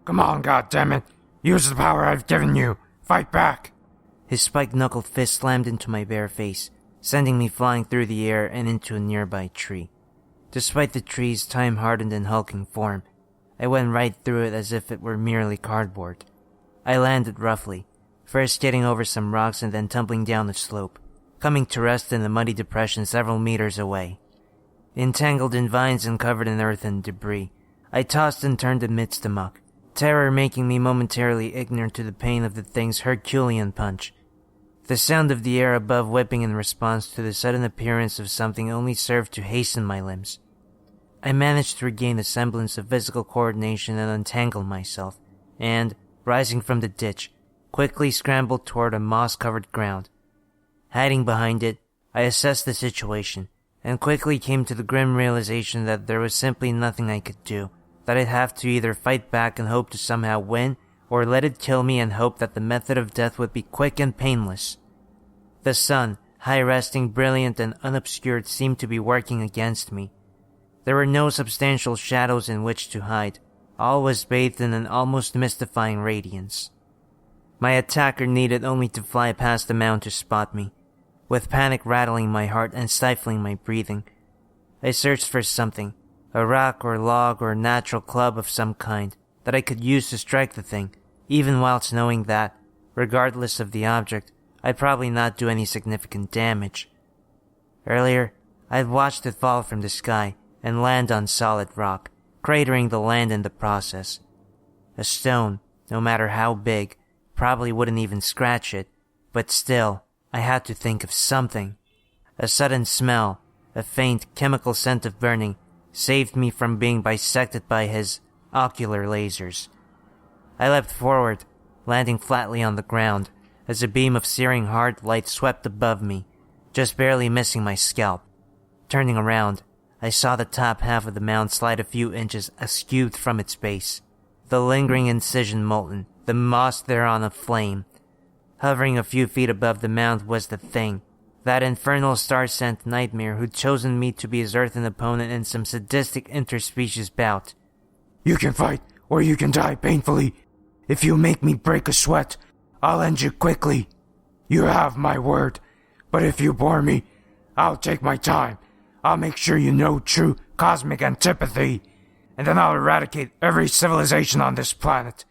Come on, goddammit. Use the power I've given you. Fight back. His spike-knuckled fist slammed into my bare face, sending me flying through the air and into a nearby tree. Despite the tree's time-hardened and hulking form, I went right through it as if it were merely cardboard. I landed roughly, first getting over some rocks and then tumbling down the slope, coming to rest in a muddy depression several meters away. Entangled in vines and covered in earth and debris, I tossed and turned amidst the muck, terror making me momentarily ignorant to the pain of the thing's Herculean punch. The sound of the air above whipping in response to the sudden appearance of something only served to hasten my limbs. I managed to regain a semblance of physical coordination and untangle myself, and, rising from the ditch, quickly scrambled toward a moss-covered ground. Hiding behind it, I assessed the situation, and quickly came to the grim realization that there was simply nothing I could do, that I'd have to either fight back and hope to somehow win, or let it kill me and hope that the method of death would be quick and painless. The sun, high-resting, brilliant, and unobscured, seemed to be working against me. There were no substantial shadows in which to hide. All was bathed in an almost mystifying radiance. My attacker needed only to fly past the mound to spot me. With panic rattling my heart and stifling my breathing, I searched for something, a rock or log or natural club of some kind, that I could use to strike the thing, even whilst knowing that, regardless of the object, I'd probably not do any significant damage. Earlier, I'd watched it fall from the sky and land on solid rock, cratering the land in the process. A stone, no matter how big, probably wouldn't even scratch it, but still, I had to think of something. A sudden smell, a faint chemical scent of burning, saved me from being bisected by his ocular lasers. I leapt forward, landing flatly on the ground, as a beam of searing hard light swept above me, just barely missing my scalp. Turning around, I saw the top half of the mound slide a few inches askew from its base, the lingering incision molten, the moss thereon aflame. Hovering a few feet above the mound was the thing, that infernal star-sent nightmare who'd chosen me to be his earthen opponent in some sadistic interspecies bout. You can fight, or you can die painfully. If you make me break a sweat, I'll end you quickly. You have my word, but if you bore me, I'll take my time. I'll make sure you know true cosmic antipathy, and then I'll eradicate every civilization on this planet.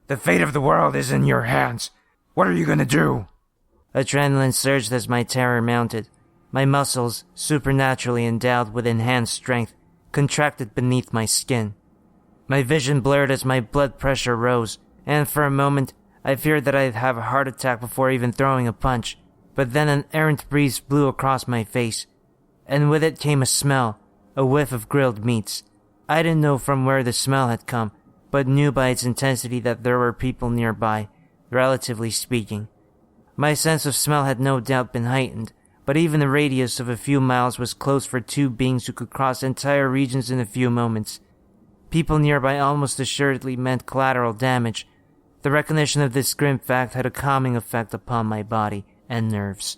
The fate of the world is in your hands. What are you gonna do? Adrenaline surged as my terror mounted. My muscles, supernaturally endowed with enhanced strength, contracted beneath my skin. My vision blurred as my blood pressure rose, and for a moment, I feared that I'd have a heart attack before even throwing a punch. But then an errant breeze blew across my face, and with it came a smell, a whiff of grilled meats. I didn't know from where the smell had come, but knew by its intensity that there were people nearby, relatively speaking. My sense of smell had no doubt been heightened, but even the radius of a few miles was close for two beings who could cross entire regions in a few moments. People nearby almost assuredly meant collateral damage. The recognition of this grim fact had a calming effect upon my body and nerves.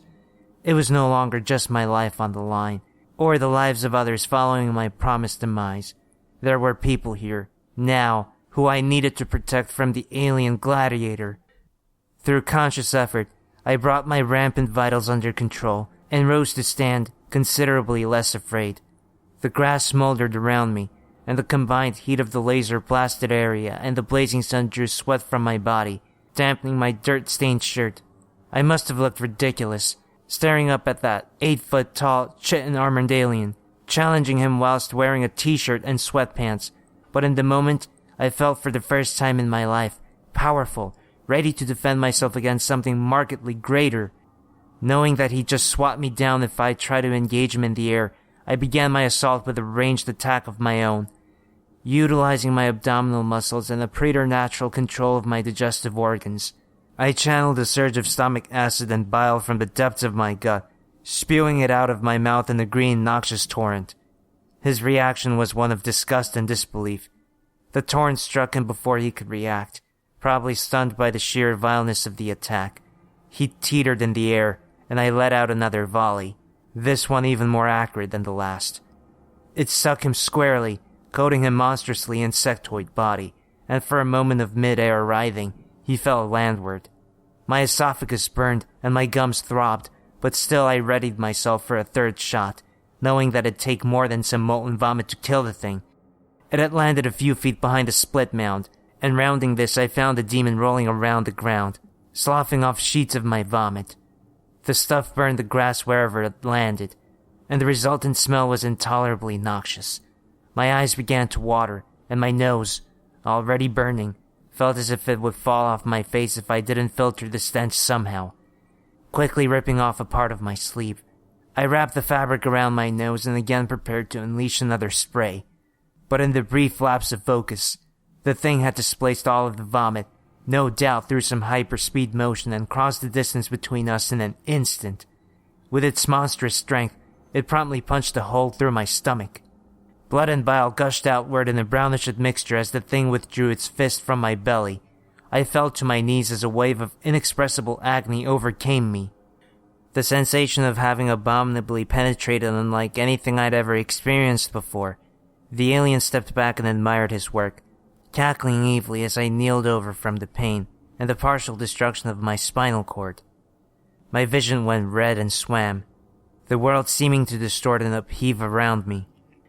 It was no longer just my life on the line, or the lives of others following my promised demise. There were people here, now, who I needed to protect from the alien gladiator. Through conscious effort, I brought my rampant vitals under control, and rose to stand, considerably less afraid. The grass smoldered around me, and the combined heat of the laser-blasted area and the blazing sun drew sweat from my body, dampening my dirt-stained shirt. I must have looked ridiculous, staring up at that 8-foot-tall, chitin-armored alien, challenging him whilst wearing a t-shirt and sweatpants. But in the moment, I felt for the first time in my life, powerful, ready to defend myself against something markedly greater. Knowing that he'd just swat me down if I tried to engage him in the air, I began my assault with a ranged attack of my own. Utilizing my abdominal muscles and the preternatural control of my digestive organs, I channeled a surge of stomach acid and bile from the depths of my gut, spewing it out of my mouth in a green, noxious torrent. His reaction was one of disgust and disbelief. The torrent struck him before he could react, probably stunned by the sheer vileness of the attack. He teetered in the air, and I let out another volley, this one even more accurate than the last. It struck him squarely, coating him monstrously insectoid body, and for a moment of mid-air writhing, he fell landward. My esophagus burned and my gums throbbed, but still I readied myself for a third shot, knowing that it'd take more than some molten vomit to kill the thing. It had landed a few feet behind a split mound, and rounding this I found the demon rolling around the ground, sloughing off sheets of my vomit. The stuff burned the grass wherever it landed, and the resultant smell was intolerably noxious. My eyes began to water, and my nose, already burning, felt as if it would fall off my face if I didn't filter the stench somehow. Quickly ripping off a part of my sleeve, I wrapped the fabric around my nose and again prepared to unleash another spray. But in the brief lapse of focus, the thing had displaced all of the vomit, no doubt through some hyperspeed motion, and crossed the distance between us in an instant. With its monstrous strength, it promptly punched a hole through my stomach. Blood and bile gushed outward in a brownish admixture as the thing withdrew its fist from my belly. I fell to my knees as a wave of inexpressible agony overcame me. The sensation of having abominably penetrated unlike anything I'd ever experienced before. The alien stepped back and admired his work, cackling evilly as I kneeled over from the pain and the partial destruction of my spinal cord. My vision went red and swam, the world seeming to distort and upheave around me.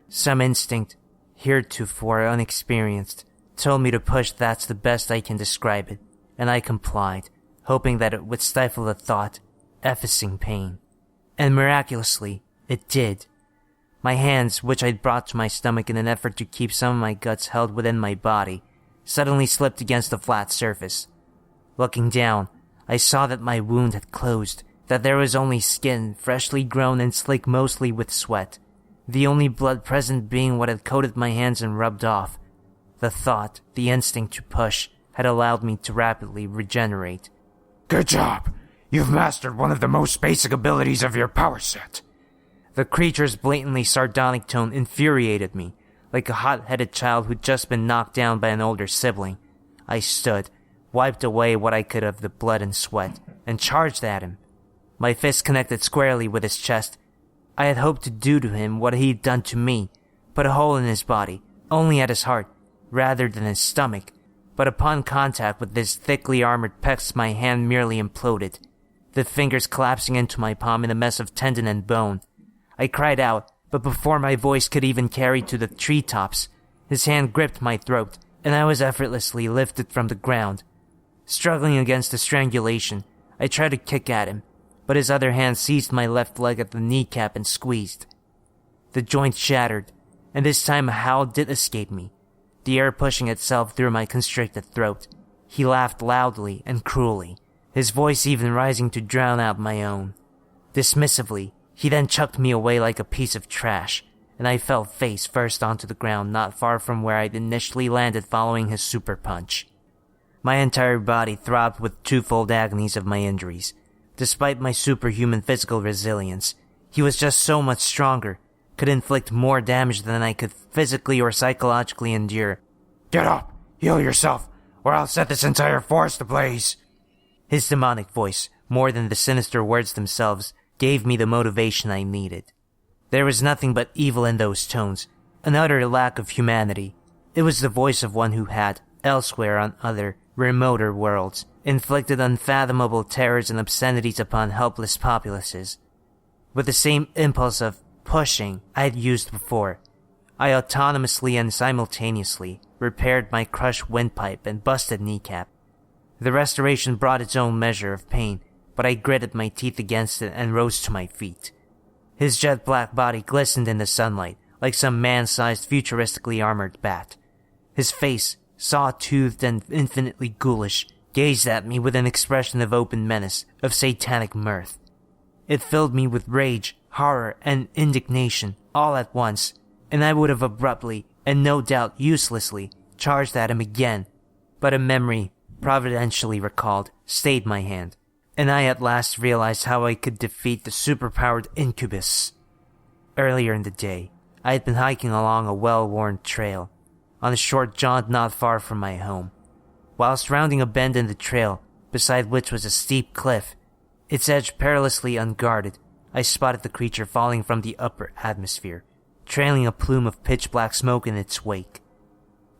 Some instinct, heretofore unexperienced, told me to push that's the best I can describe it, and I complied, hoping that it would stifle the thought, effacing pain. And miraculously, it did. My hands, which I'd brought to my stomach in an effort to keep some of my guts held within my body, suddenly slipped against the flat surface. Looking down, I saw that my wound had closed, that there was only skin, freshly grown and slick mostly with sweat, the only blood present being what had coated my hands and rubbed off. The thought, the instinct to push, had allowed me to rapidly regenerate. Good job! You've mastered one of the most basic abilities of your power set. The creature's blatantly sardonic tone infuriated me, like a hot-headed child who'd just been knocked down by an older sibling. I stood, wiped away what I could of the blood and sweat, and charged at him. My fist connected squarely with his chest. I had hoped to do to him what he'd done to me, put a hole in his body, only at his heart, rather than his stomach. But upon contact with his thickly armored pecs, my hand merely imploded, the fingers collapsing into my palm in a mess of tendon and bone. I cried out, but before my voice could even carry to the treetops, his hand gripped my throat, and I was effortlessly lifted from the ground. Struggling against the strangulation, I tried to kick at him, but his other hand seized my left leg at the kneecap and squeezed. The joint shattered, and this time a howl did escape me, the air pushing itself through my constricted throat. He laughed loudly and cruelly, his voice even rising to drown out my own. Dismissively, he then chucked me away like a piece of trash, and I fell face first onto the ground not far from where I'd initially landed following his super punch. My entire body throbbed with twofold agonies of my injuries. Despite my superhuman physical resilience, he was just so much stronger, could inflict more damage than I could physically or psychologically endure. Get up! Heal yourself, or I'll set this entire forest ablaze! His demonic voice, more than the sinister words themselves, gave me the motivation I needed. There was nothing but evil in those tones, an utter lack of humanity. It was the voice of one who had, elsewhere on other, remoter worlds, inflicted unfathomable terrors and obscenities upon helpless populaces. With the same impulse of pushing I had used before, I autonomously and simultaneously repaired my crushed windpipe and busted kneecap. The restoration brought its own measure of pain, but I gritted my teeth against it and rose to my feet. His jet-black body glistened in the sunlight, like some man-sized futuristically armored bat. His face, saw-toothed and infinitely ghoulish, gazed at me with an expression of open menace, of satanic mirth. It filled me with rage, horror, and indignation, all at once, and I would have abruptly, and no doubt uselessly, charged at him again. But a memory, providentially recalled, stayed my hand, and I at last realized how I could defeat the superpowered incubus. Earlier in the day, I had been hiking along a well-worn trail, on a short jaunt not far from my home. Whilst rounding a bend in the trail, beside which was a steep cliff, its edge perilously unguarded, I spotted the creature falling from the upper atmosphere, trailing a plume of pitch-black smoke in its wake.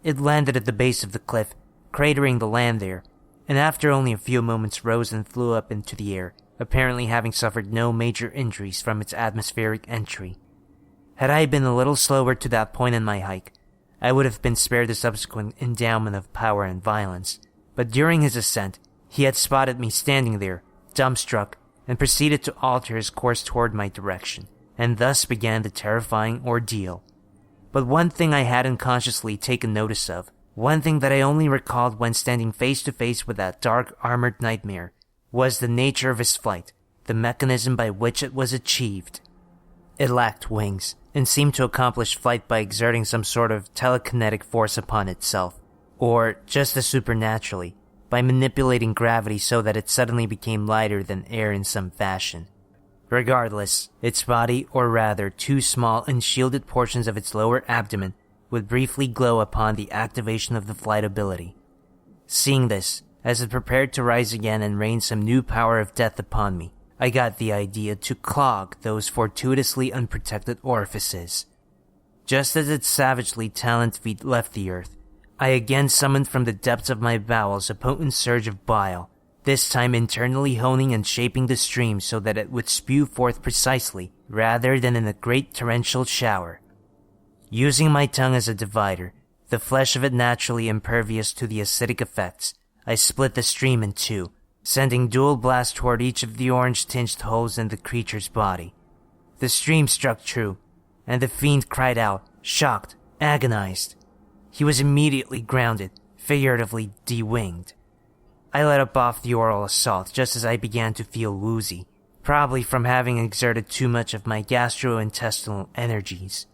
it landed at the base of the cliff, cratering the land there, and after only a few moments rose and flew up into the air, apparently having suffered no major injuries from its atmospheric entry. Had I been a little slower to that point in my hike, I would have been spared the subsequent endowment of power and violence, but during his ascent, he had spotted me standing there, dumbstruck, and proceeded to alter his course toward my direction, and thus began the terrifying ordeal. But one thing I hadn't consciously taken notice of, one thing that I only recalled when standing face to face with that dark armored nightmare, was the nature of his flight, the mechanism by which it was achieved. It lacked wings, and seemed to accomplish flight by exerting some sort of telekinetic force upon itself, or, just as supernaturally, by manipulating gravity so that it suddenly became lighter than air in some fashion. Regardless, its body, or rather two small unshielded portions of its lower abdomen, would briefly glow upon the activation of the flight ability. Seeing this, as it prepared to rise again and rain some new power of death upon me, I got the idea to clog those fortuitously unprotected orifices. Just as its savagely taloned feet left the earth, I again summoned from the depths of my bowels a potent surge of bile, this time internally honing and shaping the stream so that it would spew forth precisely, rather than in a great torrential shower. Using my tongue as a divider, the flesh of it naturally impervious to the acidic effects, I split the stream in two, sending dual blasts toward each of the orange-tinged holes in the creature's body. The stream struck true, and the fiend cried out, shocked, agonized. He was immediately grounded, figuratively de-winged. I let up off the oral assault just as I began to feel woozy, probably from having exerted too much of my gastrointestinal energies.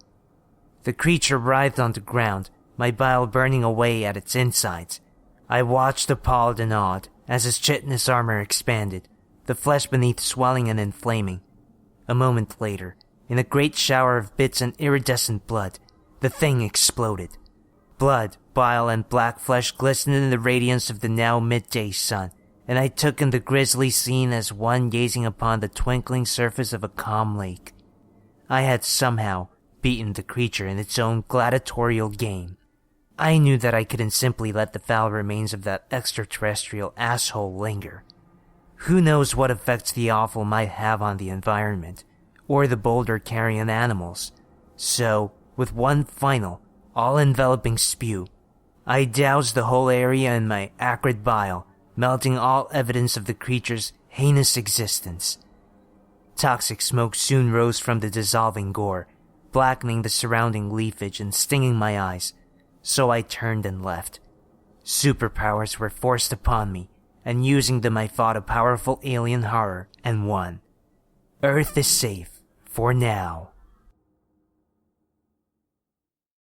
The creature writhed on the ground, my bile burning away at its insides. I watched appalled and awed as his chitinous armor expanded, the flesh beneath swelling and inflaming. A moment later, in a great shower of bits and iridescent blood, the thing exploded. Blood, bile, and black flesh glistened in the radiance of the now midday sun, and I took in the grisly scene as one gazing upon the twinkling surface of a calm lake. I had somehow beaten the creature in its own gladiatorial game. I knew that I couldn't simply let the foul remains of that extraterrestrial asshole linger. Who knows what effects the offal might have on the environment, or the boulder carrion animals. So, with one final, all-enveloping spew, I doused the whole area in my acrid bile, melting all evidence of the creature's heinous existence. Toxic smoke soon rose from the dissolving gore, blackening the surrounding leafage and stinging my eyes, so I turned and left. Superpowers were forced upon me, and using them I fought a powerful alien horror and won. Earth is safe, for now.